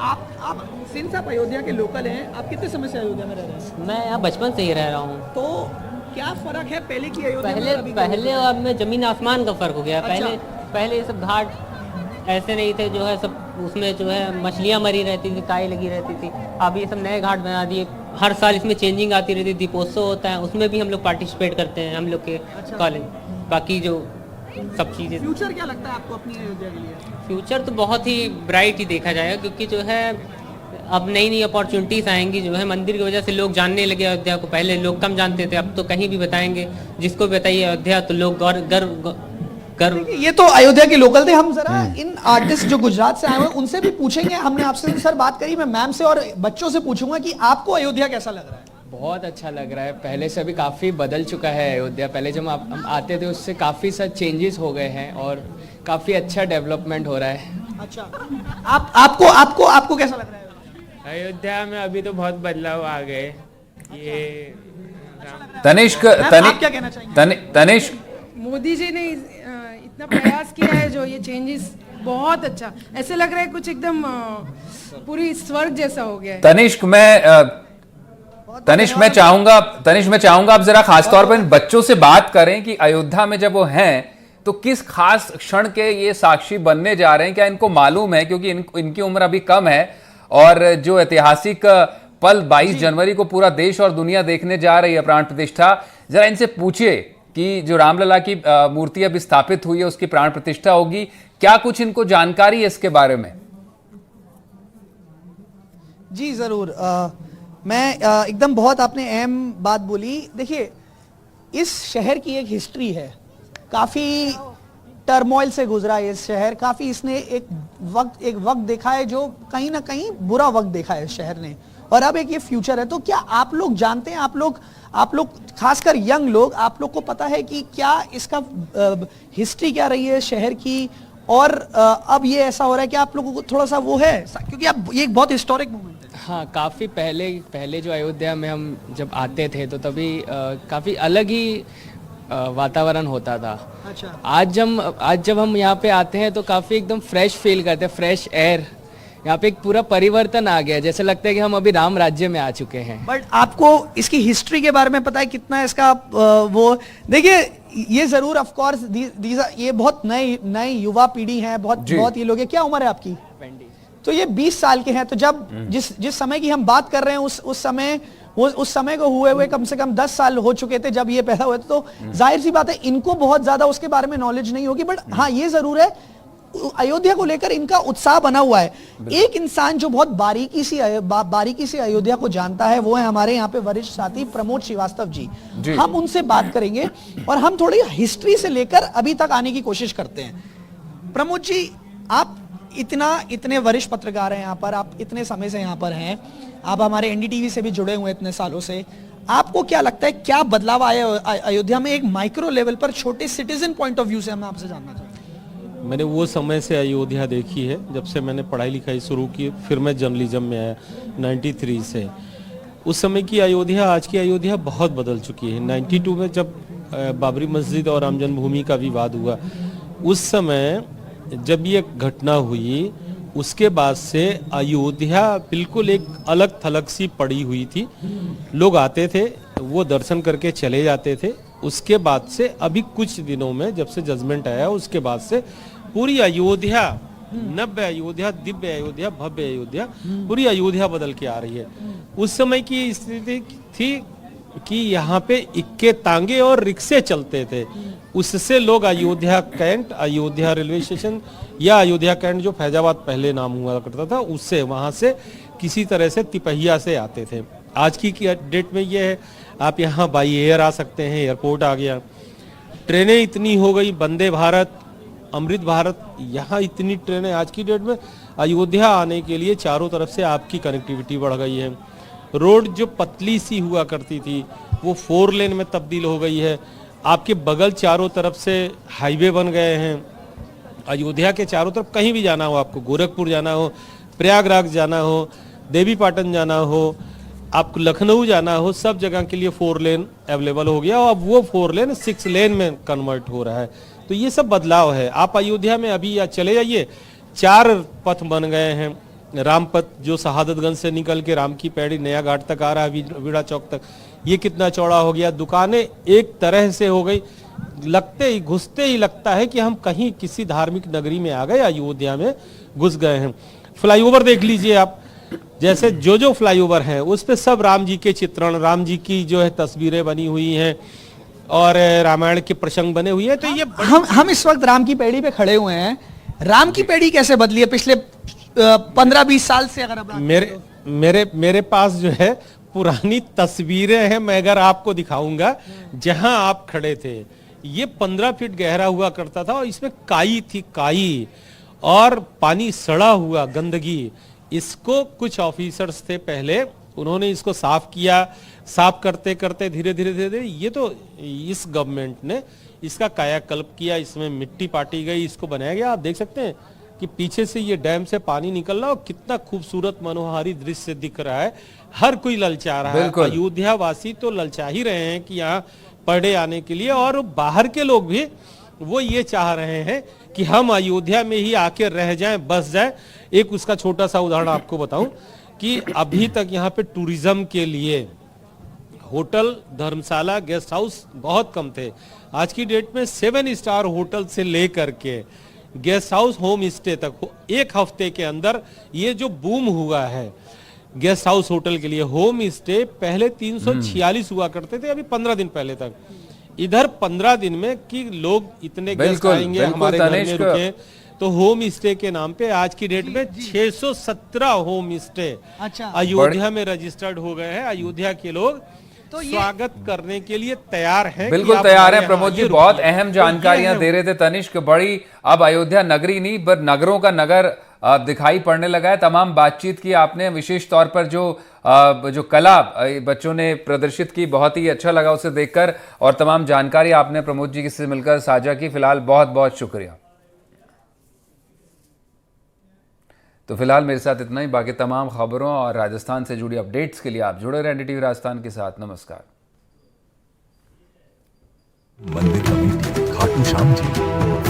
आप सिंस आप अयोध्या के लोकल हैं, आप कितने समय से अयोध्या में रह रहे हैं? मैं यहाँ बचपन से ही रह रहा हूँ। तो क्या फर्क है पहले की अयोध्या में पहले और अभी की पहले अयोध्या और अब में ज़मीन आसमान का फ़र्क हो गया। अच्छा। पहले ये सब घाट ऐसे नहीं थे, जो है सब उसमें जो है मछलियाँ मरी रहती थी, काई लगी रहती थी। अब ये सब नए घाट बना दिए। हर साल इसमें चेंजिंग आती रहती है, दीपोत्सव होता है, उसमें भी हम लोग पार्टिसिपेट करते हैं, हम लोग के कॉलेज। बाकी जो सब चीज़ें, फ्यूचर क्या लगता है आपको अपनी अयोध्या के लिए? फ्यूचर तो बहुत ही ब्राइट ही देखा जाएगा, क्योंकि जो है अब नई नई अपॉर्चुनिटीज़ आएंगी। जो है मंदिर की वजह से लोग जानने लगे अयोध्या को। पहले लोग कम जानते थे, अब तो कहीं भी बताएंगे, जिसको भी बताइए अयोध्या तो लोग गर्व। ये तो अयोध्या के लोकल थे। हम जरा इन आर्टिस्ट जो गुजरात से आए हुए हैं उनसे भी पूछेंगे। हमने आपसे सर बात करी, मैं मैम से और बच्चों से पूछूंगा कि आपको अयोध्या कैसा लग रहा है? बहुत अच्छा लग रहा है। पहले से अभी काफ़ी बदल चुका है अयोध्या। पहले जब हम आते थे उससे काफ़ी सारे चेंजेस हो गए हैं और काफ़ी अच्छा डेवलपमेंट हो रहा है। अच्छा, आपको कैसा लग रहा है? अयोध्या में अभी तो बहुत बदलाव आ गए। ये तनिष्क आप क्या कहना चाहेंगे? तनिष्क, मोदी जी ने इतना प्रयास किया है, जो ये चेंजेस बहुत अच्छा, ऐसे लग रहा है कुछ एकदम पूरी स्वर्ग जैसा हो गया है। तनिष्क मैं चाहूंगा आप जरा खास तौर पर इन बच्चों से बात करें कि अयोध्या में जब वो हैं तो किस खास क्षण के ये साक्षी बनने जा रहे हैं। क्या इनको मालूम है, क्योंकि इनकी उम्र अभी कम है और जो ऐतिहासिक पल 22 जनवरी को पूरा देश और दुनिया देखने जा रही है, प्राण प्रतिष्ठा। जरा इनसे पूछिए कि जो रामलला की मूर्ति अभी स्थापित हुई है उसकी प्राण प्रतिष्ठा होगी, क्या कुछ इनको जानकारी है इसके बारे में? जी जरूर। मैं एकदम बहुत आपने अहम बात बोली। देखिए, इस शहर की एक हिस्ट्री है, काफी टर्मोइल से गुजरा है इस शहर। काफी इसने एक वक्त देखा है जो कहीं ना कहीं बुरा वक्त देखा है इस शहर ने, और अब एक ये फ्यूचर है। तो क्या आप लोग जानते हैं, आप लोग खासकर यंग लोग, आप लोग को पता है कि क्या इसका हिस्ट्री क्या रही है शहर की, और अब ये ऐसा हो रहा है कि आप लोगों को थोड़ा सा वो है, क्योंकि अब ये एक बहुत हिस्टोरिक मोमेंट है। हाँ, काफ़ी पहले जो अयोध्या में हम जब आते थे तो तभी काफ़ी अलग ही वातावरण होता था। अच्छा। आज जब हम यहाँ पे आते हैं तो काफ़ी एकदम फ्रेश फील करते हैं, फ्रेश एयर। यहाँ पे एक पूरा परिवर्तन आ गया, जैसे लगता है कि हम अभी राम राज्य में आ चुके हैं। बट आपको इसकी हिस्ट्री के बारे में पता है कितना इसका वो? देखिए, ये जरूर ऑफ कोर्स ये बहुत नई युवा पीढ़ी है, बहुत ये लोग हैं। क्या उम्र है आपकी? 20। तो ये 20 साल के हैं। तो जब जिस समय की हम बात कर रहे हैं उस समय को हुए कम से कम 10 साल हो चुके थे जब ये पैदा हुए थे। तो जाहिर सी बात है इनको बहुत ज्यादा उसके बारे में नॉलेज नहीं होगी। बट हाँ, ये जरूर है अयोध्या को लेकर इनका उत्साह बना हुआ है। एक इंसान जो बहुत बारीकी से अयोध्या को जानता है, वो है हमारे यहाँ पे वरिष्ठ साथी प्रमोद श्रीवास्तव जी। हम उनसे बात करेंगे और हम थोड़ी हिस्ट्री से लेकर अभी तक आने की कोशिश करते हैं। प्रमोद जी, आप इतने वरिष्ठ पत्रकार हैं यहाँ पर, आप इतने समय से यहाँ पर हैं, आप हमारे एनडीटीवी से भी जुड़े हुए इतने सालों से। आपको क्या लगता है, क्या बदलाव आया अयोध्या में एक माइक्रो लेवल पर, छोटे सिटीजन पॉइंट ऑफ व्यू से? हम आपसे जानना चाहते हैं। मैंने वो समय से अयोध्या देखी है जब से मैंने पढ़ाई लिखाई शुरू की, फिर मैं जर्नलिज्म में आया 93 से। उस समय की अयोध्या, आज की अयोध्या बहुत बदल चुकी है। 92 में जब बाबरी मस्जिद और राम जन्मभूमि का विवाद हुआ, उस समय जब ये घटना हुई, उसके बाद से अयोध्या बिल्कुल एक अलग थलग सी पड़ी हुई थी। लोग आते थे, वो दर्शन करके चले जाते थे। उसके बाद से अभी कुछ दिनों में जब से जजमेंट आया, उसके बाद से पूरी अयोध्या, नव्य अयोध्या, दिव्य अयोध्या, भव्य अयोध्या, पूरी अयोध्या बदल के आ रही है। उस समय की स्थिति थी कि यहाँ पे इक्के तांगे और रिक्शे चलते थे। उससे लोग Ayodhya cantt, Ayodhya railway station या अयोध्या कैंट जो फैजाबाद पहले नाम हुआ करता था, उससे वहाँ से किसी तरह से तिपहिया से आते थे। आज की डेट में ये है, आप यहाँ बाई एयर आ सकते हैं, एयरपोर्ट आ गया, ट्रेनें इतनी हो गई, वंदे भारत, अमृत भारत, यहाँ इतनी ट्रेनें। आज की डेट में अयोध्या आने के लिए चारों तरफ से आपकी कनेक्टिविटी बढ़ गई है। रोड जो पतली सी हुआ करती थी वो 4 लेन में तब्दील हो गई है। आपके बगल चारों तरफ से हाईवे बन गए हैं। अयोध्या के चारों तरफ कहीं भी जाना हो, आपको गोरखपुर जाना हो, प्रयागराज जाना हो, देवी पाटन जाना हो, आपको लखनऊ जाना हो, सब जगह के लिए 4 लेन अवेलेबल हो गया और अब वो 4 लेन 6 लेन में कन्वर्ट हो रहा है। तो ये सब बदलाव है। आप अयोध्या में अभी या चले जाइए, 4 पथ बन गए हैं, रामपथ जो शहादतगंज से निकल के राम की पैड़ी नया घाट तक आ रहा है, वीड़ा चौक तक, ये कितना चौड़ा हो गया। दुकानें एक तरह से हो गई, लगते ही घुसते ही लगता है कि हम कहीं किसी धार्मिक नगरी में आ गए, अयोध्या में घुस गए हैं। फ्लाईओवर देख लीजिए आप, जैसे जो फ्लाईओवर हैं उस पे सब राम जी के चित्रण, राम जी की जो है तस्वीरें बनी हुई हैं और रामायण के प्रसंग बने हुए हैं। तो ये हम इस वक्त राम की पेड़ी पे खड़े हुए हैं। राम की पेड़ी कैसे बदली है पिछले 15-20 साल से? अगर आप मेरे पास जो है पुरानी तस्वीरें हैं, मैं अगर आपको दिखाऊंगा जहां आप खड़े थे, ये 15 फीट गहरा हुआ करता था और इसमें काई थी, काई और पानी सड़ा हुआ, गंदगी। इसको कुछ ऑफिसर्स थे पहले, उन्होंने इसको साफ किया, साफ करते करते धीरे धीरे ये तो इस गवर्नमेंट ने इसका कायाकल्प किया, इसमें मिट्टी पाटी गई, इसको बनाया गया। आप देख सकते हैं कि पीछे से ये डैम से पानी निकल रहा है और कितना खूबसूरत मनोहारी दृश्य दिख रहा है। हर कोई ललचा रहा है, अयोध्या वासी तो ललचा ही रहे हैं कि यहाँ पढ़े आने के लिए, और बाहर के लोग भी वो ये चाह रहे हैं कि हम अयोध्या में ही आके रह जाएं, बस जाएं। एक उसका छोटा सा उदाहरण आपको बताऊं कि अभी तक यहाँ पे टूरिज्म के लिए होटल, धर्मशाला, गेस्ट हाउस बहुत कम थे। आज की डेट में 7 स्टार होटल से लेकर के गेस्ट हाउस, होम स्टे तक एक हफ्ते के अंदर ये जो बूम हुआ है गेस्ट हाउस होटल के लिए। होम स्टे पहले 346 हुआ करते थे, अभी 15 दिन पहले तक। इधर 15 दिन में कि लोग इतने गेस्ट आएंगे हमारे घर में रुके, तो होम स्टे के नाम पे आज की डेट में 617 होम स्टे अयोध्या में रजिस्टर्ड हो गए हैं। अयोध्या के लोग तो स्वागत करने के लिए तैयार हैं, बिल्कुल तैयार हैं। प्रमोद जी बहुत अहम जानकारियां दे रहे थे तनिष्क, बड़ी अब अयोध्या नगरी नहीं पर नगरों का नगर दिखाई पड़ने लगा है। तमाम बातचीत की आपने, विशेष तौर पर जो कला बच्चों ने प्रदर्शित की, बहुत ही अच्छा लगा उसे देखकर, और तमाम जानकारी आपने प्रमोद जी से मिलकर साझा की। फिलहाल बहुत बहुत शुक्रिया। तो फिलहाल मेरे साथ इतना ही। बाकी तमाम खबरों और राजस्थान से जुड़ी अपडेट्स के लिए आप जुड़े रहें NDTV राजस्थान के साथ। नमस्कार। मंदिर कमेटी, खाटू श्याम जी।